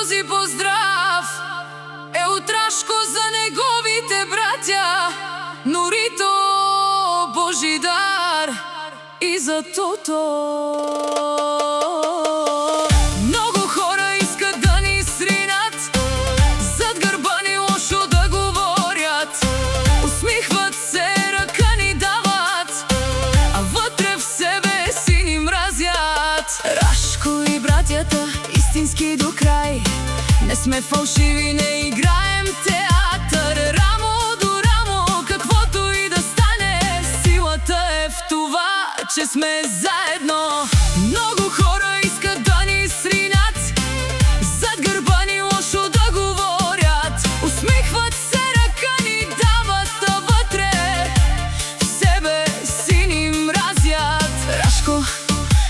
този поздрав е утрашко за неговите братя, Норито Божидар и за Тото. Много хора искат да ни сринат, зад гърба ни лошо да говорят, усмихват се, ръка ни дават, а вътре в себе си ни мразят. Рашко и братята, истински до край, не сме фалшиви, не играем театър. Рамо до рамо, каквото и да стане, силата е в това, че сме заедно. Много хора искат да ни сринат, зад гърба ни лошо да говорят, усмихват се, ръка ни дават, а вътре в себе си ни мразят. Рашко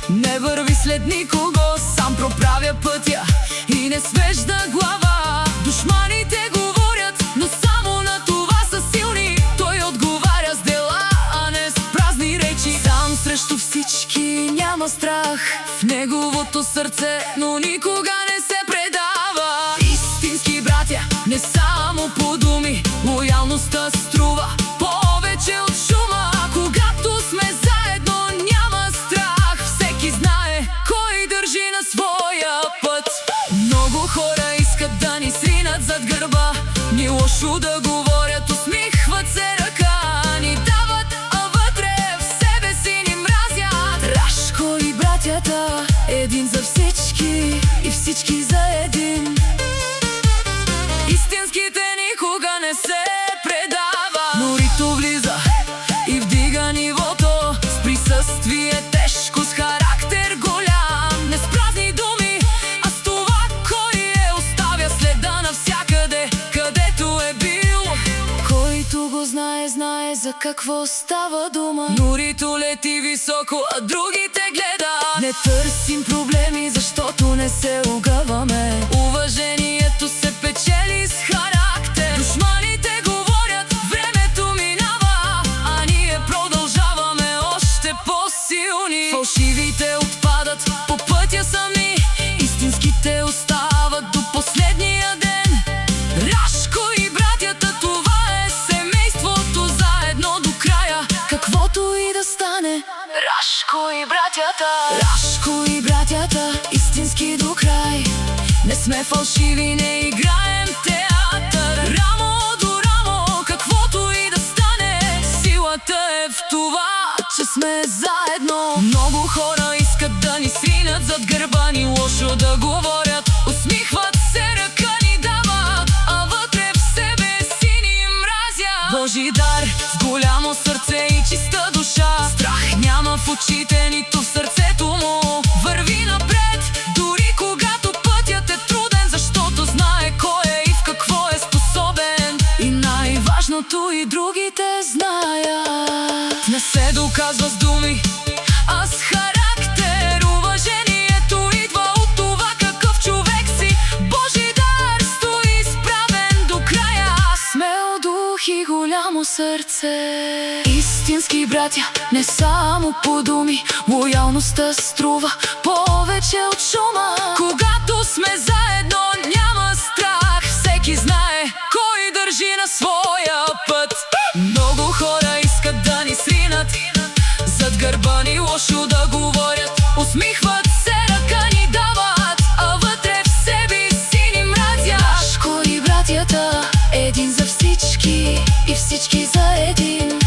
не върви след никого, сам проправя пътя и не свежда глава. Душманите говорят, но само на това са силни. Той отговаря с дела, а не с празни речи. Сам срещу всички няма страх в неговото сърце, но никога не се предава. Истински братя, не само по думи, лоялността струва повече от шума. Когато сме заедно, няма страх, всеки знае кой държи на своя път. Много хора искат да ни сринат, зад гърба ни лошо да говорят, усмихват се, ръка ни дават, а вътре в себе си ни мразят. Рашко и братята, един за всички и всички за един. Истинските никога не се предава. Норито влиза и вдига нивото, с присъствие тежко, с характер голям. Не с празни думи, а с това кой е, оставя следа навсякъде, където е бил. Който го знае, знае за какво става дума. Норито лети високо, а другите гледа. Не търсим проблеми, защото не се огъваме. Уважението се печели с характер. Душманите говорят, времето минава, а ние продължаваме още по-силни. Фалшивите отпадат по пътя сами, истинските остават до последния ден. Рашко и братята, това е семейството, заедно до края, каквото и да стане. Рашко и братята, Рашко и братята, истински до край, не сме фалшиви, не играем театър. Рамо до рамо, каквото и да стане, силата е в това, че сме заедно. Много хора искат да ни сринат, зад гърба ни лошо да говорят, усмихват се, ръка ни дават, а вътре в себе си ни мразят. Божидар с голямо сърце и чиста душа, страх няма в очите, нито в сърцето му. Върви напред, дори когато пътят е труден, защото знае кой е и в какво е способен. И най-важното, и другите знаят, не се доказва с думи, а с характер. Уважението идва от това какъв човек си. Божидар стои справен до края, смел дух и голямо сърце. Истински братя, не само по думи, лоялността струва повече от шума. Когато сме заедно, няма страх, всеки знае кой държи на своя път. Много хора искат да ни сринат, зад гърба ни лошо да говорят, усмихват се, ръка ни дават, а вътре в себе си ни мразят. Рашко и братята, един за всички и всички за един.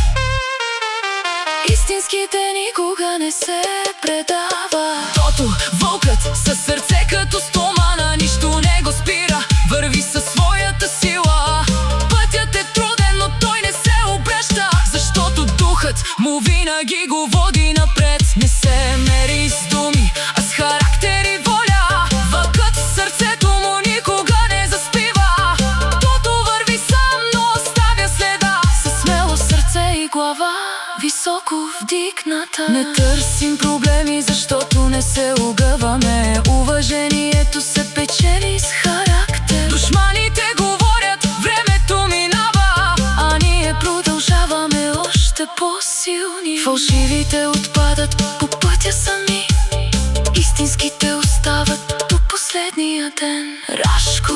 Истинските никога не се предава. Тото, вълкът със сърце като стомана, нищо не го спира, върви със своята сила. Пътят е труден, но той не се обръща, защото духът му винаги го води напред. Не се мери с думи, а с характер и воля. Вълкът в сърцето му никога не заспива. Тото върви сам, но оставя следа, със смело сърце и глава високо вдигната. Не търсим проблеми, защото не се огъваме. Уважението се печели с характер. Душманите говорят, времето минава, а ние продължаваме още по-силни. Фалшивите отпадат по пътя сами, истинските остават до последния на ден. Рашко